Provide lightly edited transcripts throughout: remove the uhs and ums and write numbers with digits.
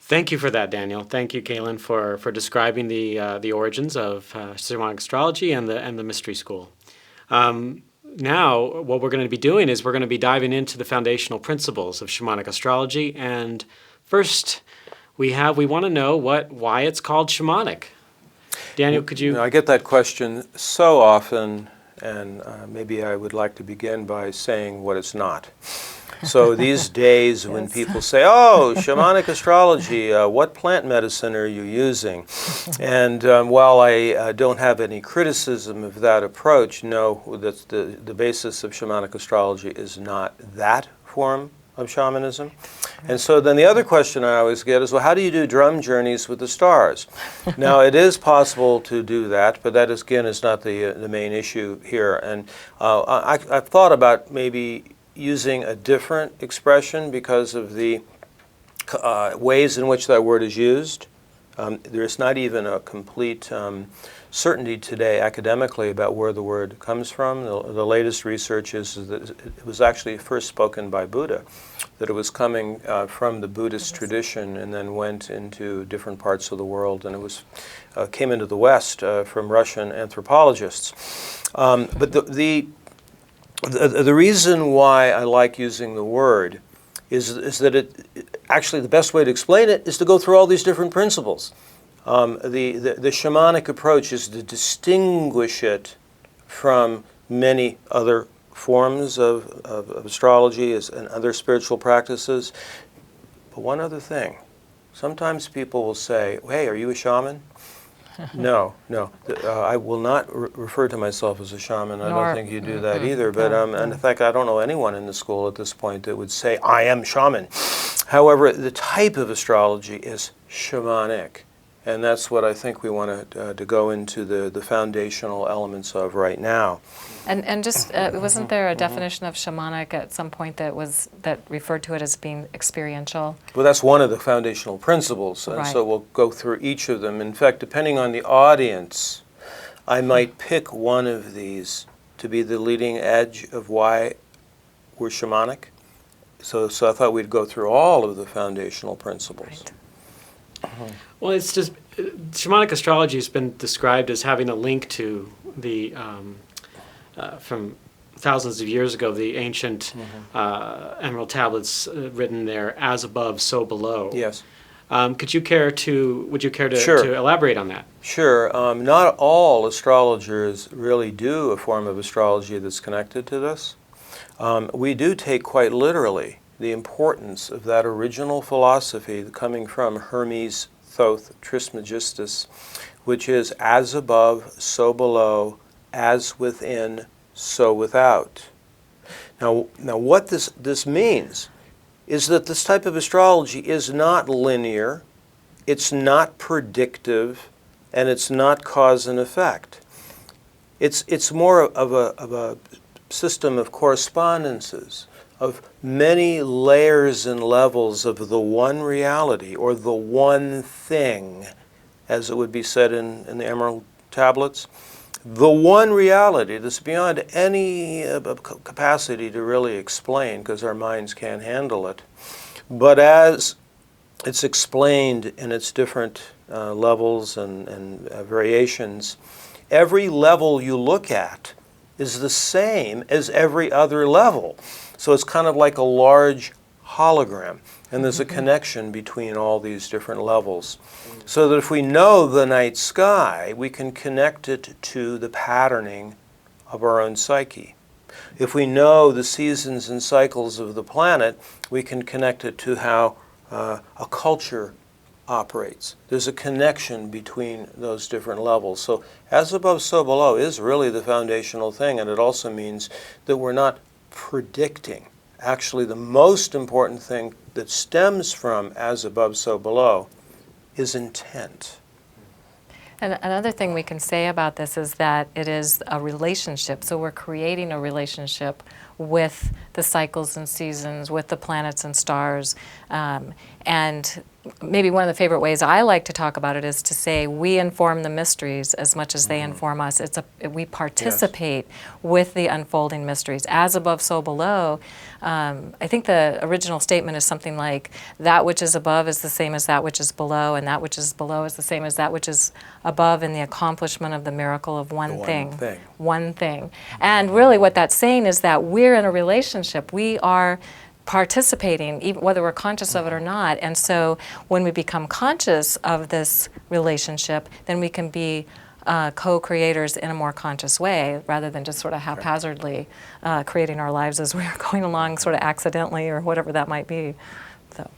Thank you for that, Daniel. Thank you, Cayelin, for describing the origins of Shamanic Astrology and the Mystery School. Now, what we're going to be doing is we're going to be diving into the foundational principles of Shamanic Astrology. And first, we want to know why it's called shamanic. Daniel, could you? I get that question so often, and maybe I would like to begin by saying what it's not. So these days when people say, oh, shamanic astrology, what plant medicine are you using? And while I don't have any criticism of that approach, no, that's the basis of shamanic astrology is not that form of shamanism. And so then the other question I always get is, well, how do you do drum journeys with the stars? Now, it is possible to do that, but that, again, is not the main issue here. And I've thought about maybe using a different expression because of the ways in which that word is used. There's not even a complete certainty today academically about where the word comes from. The latest research is that it was actually first spoken by Buddha, that it was coming from the Buddhist tradition and then went into different parts of the world, and it was came into the West from Russian anthropologists. But the reason why I like using the word is that actually the best way to explain it is to go through all these different principles. The shamanic approach is to distinguish it from many other forms of astrology and other spiritual practices. But one other thing, sometimes people will say, hey, are you a shaman? No. I will not refer to myself as a shaman. I don't think you do that either. But and in fact, I don't know anyone in the school at this point that would say, I am shaman. However, the type of astrology is shamanic. And that's what I think we want to go into the foundational elements of right now. And just, wasn't there a definition of shamanic at some point that referred to it as being experiential? Well, that's one of the foundational principles, and so we'll go through each of them. In fact, depending on the audience, I might pick one of these to be the leading edge of why we're shamanic. So I thought we'd go through all of the foundational principles. Right. Well, it's just, shamanic astrology has been described as having a link to the, from thousands of years ago, the ancient emerald tablets written there, as above, so below. Yes. Would you care to elaborate on that? Sure. Not all astrologers really do a form of astrology that's connected to this. We do take quite literally the importance of that original philosophy coming from Hermes Thoth Trismegistus, which is as above, so below, as within, so without. Now what this means is that this type of astrology is not linear, it's not predictive, and it's not cause and effect. It's more of a system of correspondences, of many layers and levels of the one reality, or the one thing, as it would be said in the Emerald Tablets. The one reality that's beyond any capacity to really explain, because our minds can't handle it. But as it's explained in its different levels and variations, every level you look at is the same as every other level. So it's kind of like a large hologram, and there's a connection between all these different levels. So that if we know the night sky, we can connect it to the patterning of our own psyche. If we know the seasons and cycles of the planet, we can connect it to how a culture operates. There's a connection between those different levels. So as above, so below is really the foundational thing, and it also means that we're not predicting. Actually, the most important thing that stems from as above, so below is intent. And another thing we can say about this is that it is a relationship. So we're creating a relationship with the cycles and seasons, with the planets and stars. And maybe one of the favorite ways I like to talk about it is to say we inform the mysteries as much as they inform us. We participate with the unfolding mysteries. As above, so below. I think the original statement is something like, that which is above is the same as that which is below, and that which is below is the same as that which is above in the accomplishment of the miracle of one thing. One thing. And really what that's saying is that we're in a relationship. We are participating, even whether we're conscious of it or not. And so when we become conscious of this relationship, then we can be co-creators in a more conscious way, rather than just sort of haphazardly creating our lives as we're going along, sort of accidentally or whatever that might be. So.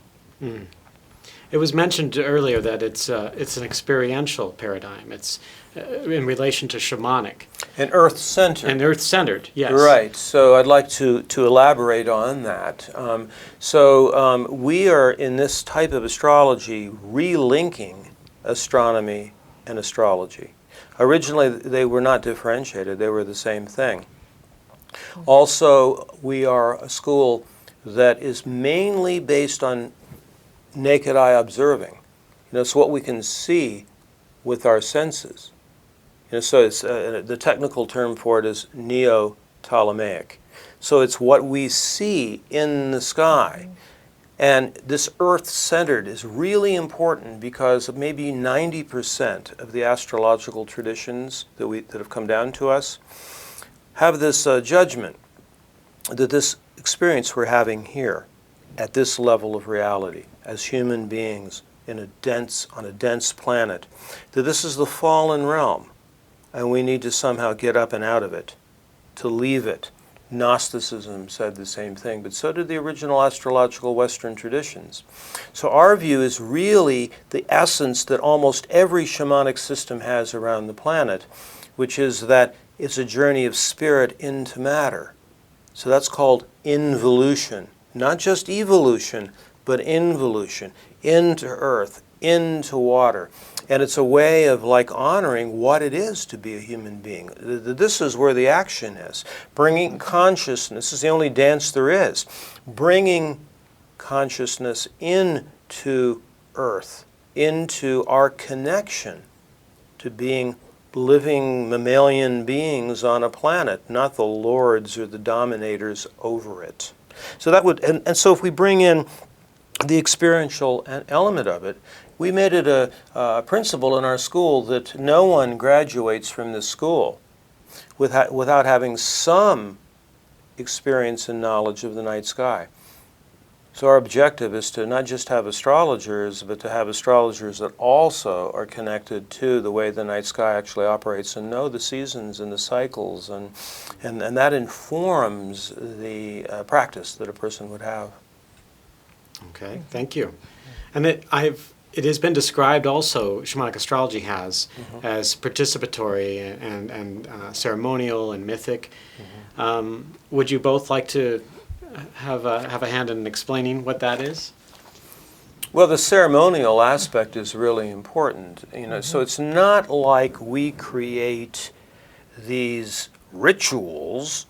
It was mentioned earlier that it's an experiential paradigm. It's in relation to shamanic. And earth-centered. And earth-centered, yes. Right. So I'd like to elaborate on that. We are, in this type of astrology, relinking astronomy and astrology. Originally, they were not differentiated. They were the same thing. Also, we are a school that is mainly based on naked eye observing. It's what we can see with our senses. So it's, the technical term for it is neo-Ptolemaic. So it's what we see in the sky. And this earth-centered is really important because maybe 90% of the astrological traditions that have come down to us have this judgment that this experience we're having here at this level of reality as human beings on a dense planet, that this is the fallen realm and we need to somehow get up and out of it, to leave it. Gnosticism said the same thing, but so did the original astrological Western traditions. So our view is really the essence that almost every shamanic system has around the planet, which is that it's a journey of spirit into matter. So that's called involution. Not just evolution, but involution, into earth, into water. And it's a way of honoring what it is to be a human being. This is where the action is. Bringing consciousness, this is the only dance there is. Bringing consciousness into earth, into our connection to being living mammalian beings on a planet, not the lords or the dominators over it. So that would, and so if we bring in the experiential element of it, we made it a principle in our school that no one graduates from this school without having some experience and knowledge of the night sky. So our objective is to not just have astrologers, but to have astrologers that also are connected to the way the night sky actually operates and know the seasons and the cycles, and that informs the practice that a person would have. Okay, thank you. And it has been described also, Shamanic Astrology has, as participatory and ceremonial and mythic. Would you both like to have a hand in explaining what that is? Well, the ceremonial aspect is really important. So it's not like we create these rituals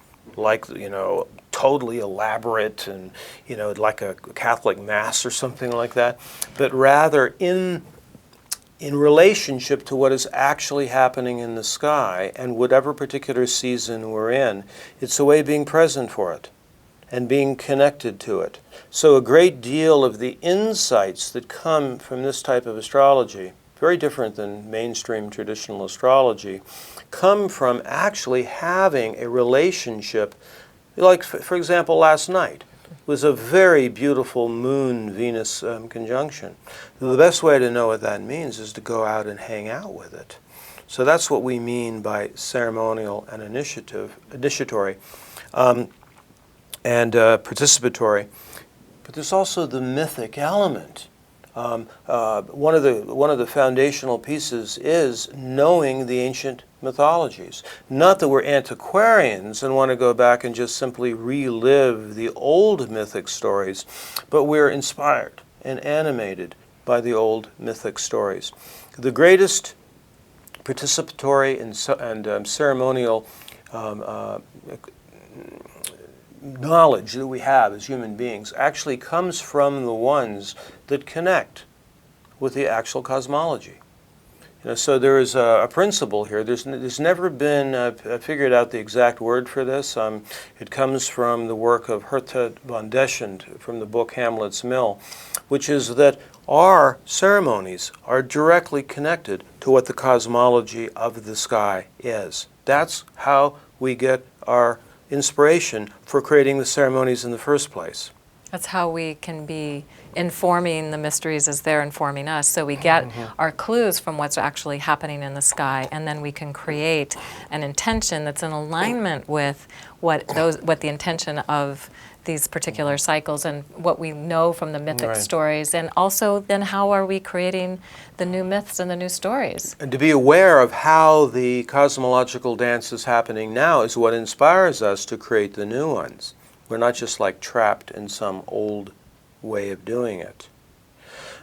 totally elaborate and, like a Catholic Mass or something like that, but rather in relationship to what is actually happening in the sky and whatever particular season we're in. It's a way of being present for it and being connected to it. So a great deal of the insights that come from this type of astrology, very different than mainstream traditional astrology, come from actually having a relationship. Like, for example, last night was a very beautiful Moon-Venus conjunction. The best way to know what that means is to go out and hang out with it. So that's what we mean by ceremonial and initiatory and participatory. But there's also the mythic element. One of the foundational pieces is knowing the ancient mythologies. Not that we're antiquarians and want to go back and just simply relive the old mythic stories, but we're inspired and animated by the old mythic stories. The greatest participatory and ceremonial knowledge that we have as human beings actually comes from the ones that connect with the actual cosmology. So there is a principle here. There's never been figured out the exact word for this. It comes from the work of Herta von Deschent from the book Hamlet's Mill, which is that our ceremonies are directly connected to what the cosmology of the sky is. That's how we get our inspiration for creating the ceremonies in the first place. That's how we can be informing the mysteries as they're informing us. So we get our clues from what's actually happening in the sky, and then we can create an intention that's in alignment with what the intention of these particular cycles and what we know from the mythic stories. And also then how are we creating the new myths and the new stories? And to be aware of how the cosmological dance is happening now is what inspires us to create the new ones. We're not just like trapped in some old way of doing it.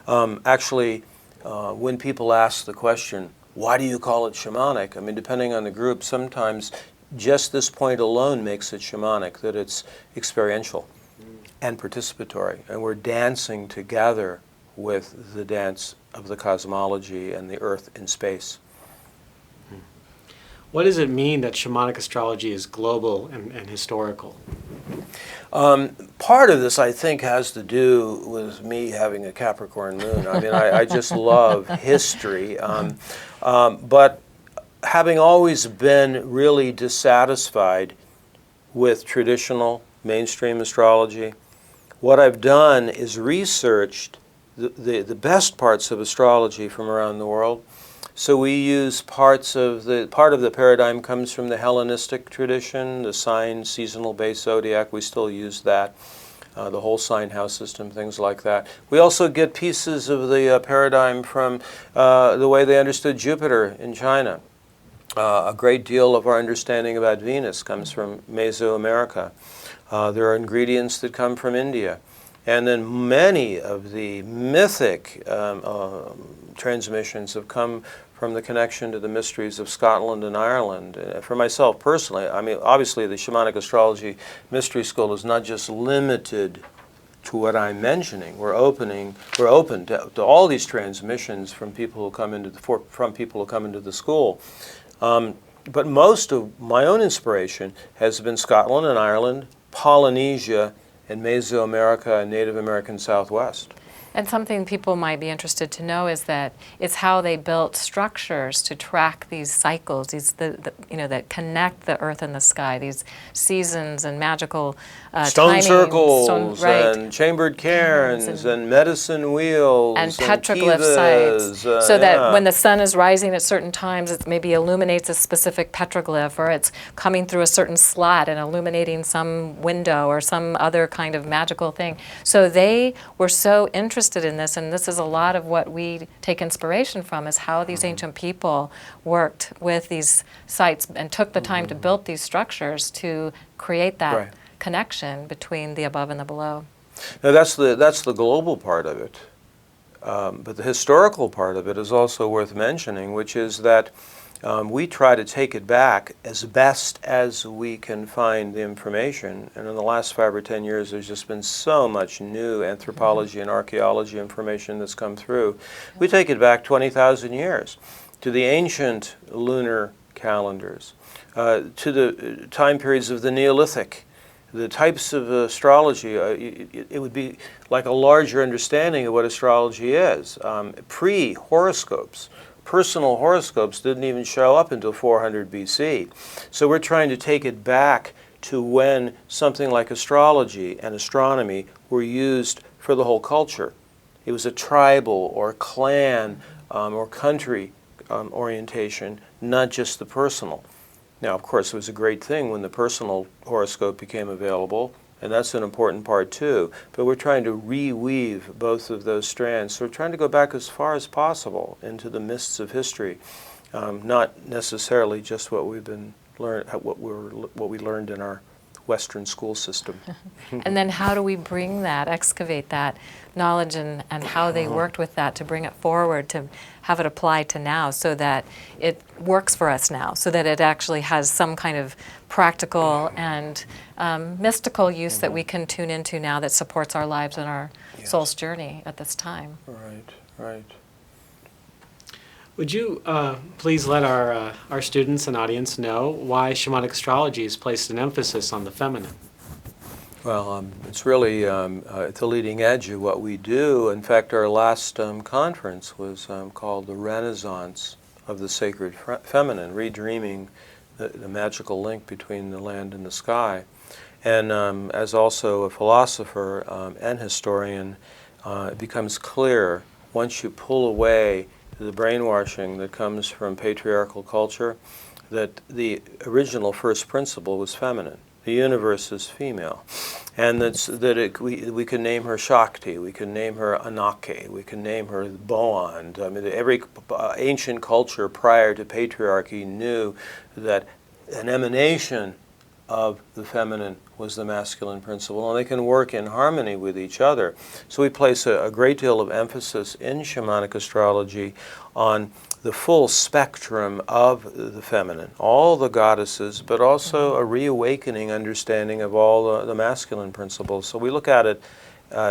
Actually, when people ask the question, why do you call it shamanic? I mean, depending on the group, sometimes just this point alone makes it shamanic, that it's experiential and participatory. And we're dancing together with the dance of the cosmology and the earth in space. What does it mean that shamanic astrology is global and historical? Part of this, I think, has to do with me having a Capricorn moon. I mean, I just love history. But having always been really dissatisfied with traditional mainstream astrology, what I've done is researched the best parts of astrology from around the world. So we use part of the paradigm comes from the Hellenistic tradition, the sign, seasonal base zodiac. We still use that, the whole sign house system, things like that. We also get pieces of the paradigm from the way they understood Jupiter in China. A great deal of our understanding about Venus comes from Mesoamerica. There are ingredients that come from India. And then many of the mythic transmissions have come from the connection to the mysteries of Scotland and Ireland. For myself personally, I mean, obviously the Shamanic Astrology Mystery School is not just limited to what I'm mentioning. We're open to all these transmissions from people who come into the school. But most of my own inspiration has been Scotland and Ireland, Polynesia, and Mesoamerica and Native American Southwest. And something people might be interested to know is that it's how they built structures to track these cycles, that connect the earth and the sky, these seasons and magical stone circles and chambered cairns and medicine wheels and petroglyph sites, so that when the sun is rising at certain times, it maybe illuminates a specific petroglyph, or it's coming through a certain slot and illuminating some window or some other kind of magical thing. So they were so interested in this, and this is a lot of what we take inspiration from, is how these ancient people worked with these sites and took the time to build these structures to create that connection between the above and the below. Now that's the global part of it, but the historical part of it is also worth mentioning, which is that we try to take it back as best as we can find the information. And in the last 5 or 10 years, there's just been so much new anthropology and archaeology information that's come through. We take it back 20,000 years to the ancient lunar calendars, to the time periods of the Neolithic. The types of astrology, it would be like a larger understanding of what astrology is. Pre-horoscopes. Personal horoscopes didn't even show up until 400 BC. So we're trying to take it back to when something like astrology and astronomy were used for the whole culture. It was a tribal or clan or country orientation, not just the personal. Now, of course, it was a great thing when the personal horoscope became available, and that's an important part too. But we're trying to reweave both of those strands. So we're trying to go back as far as possible into the mists of history, not necessarily just what we learned in our Western school system. And then how do we bring that, excavate that knowledge and how they worked with that to bring it forward, to have it apply to now so that it works for us now, so that it actually has some kind of practical and mystical use that we can tune into now that supports our lives and our soul's journey at this time. Right, right. Would you please let our students and audience know why shamanic astrology has placed an emphasis on the feminine? Well, it's really at the leading edge of what we do. In fact, our last conference was called The Renaissance of the Sacred Feminine, Redreaming the magical link between the land and the sky. And as also a philosopher and historian, it becomes clear once you pull away the brainwashing that comes from patriarchal culture, that the original first principle was feminine. The universe is female. And we can name her Shakti, we can name her Anake, we can name her Boand. I mean, every ancient culture prior to patriarchy knew that an emanation of the feminine was the masculine principle, and they can work in harmony with each other. So we place a great deal of emphasis in shamanic astrology on the full spectrum of the feminine, all the goddesses, but also a reawakening understanding of all the masculine principles. So we look at it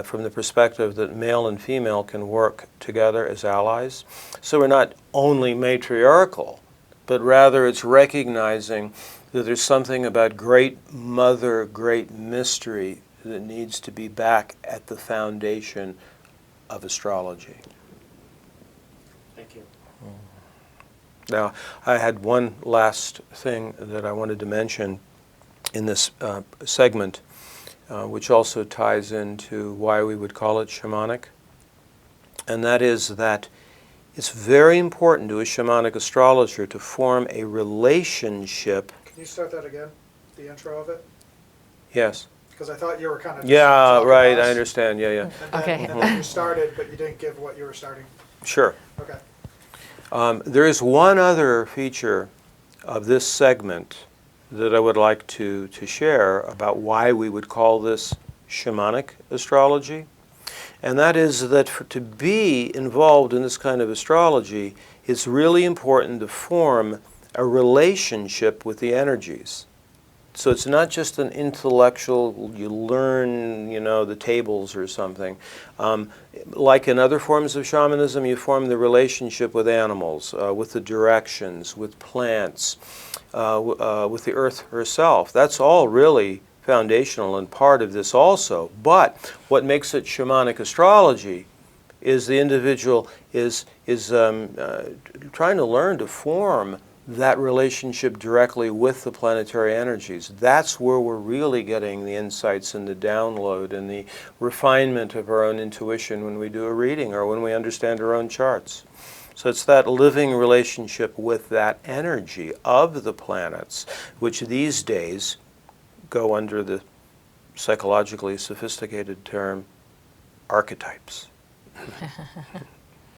from the perspective that male and female can work together as allies. So we're not only matriarchal, but rather it's recognizing that there's something about great mother, great mystery that needs to be back at the foundation of astrology. Thank you. Now, I had one last thing that I wanted to mention in this segment, which also ties into why we would call it shamanic, and that is that it's very important to a shamanic astrologer to form a relationship. Can you start that again, the intro of it? Yes. Because I thought you were kind of Yeah, talking right, to us, I understand, yeah. And then, Okay. and then you started, but you didn't give what you were starting. Sure. Okay. There is one other feature of this segment that I would like to share about why we would call this shamanic astrology, and that is that to be involved in this kind of astrology, it's really important to form a relationship with the energies. So it's not just an intellectual, you learn, the tables or something. Like in other forms of shamanism, you form the relationship with animals, with the directions, with plants, with the earth herself. That's all really foundational and part of this also. But what makes it shamanic astrology is the individual is trying to learn to form that relationship directly with the planetary energies. That's where we're really getting the insights and the download and the refinement of our own intuition when we do a reading or when we understand our own charts. So it's that living relationship with that energy of the planets, which these days go under the psychologically sophisticated term archetypes.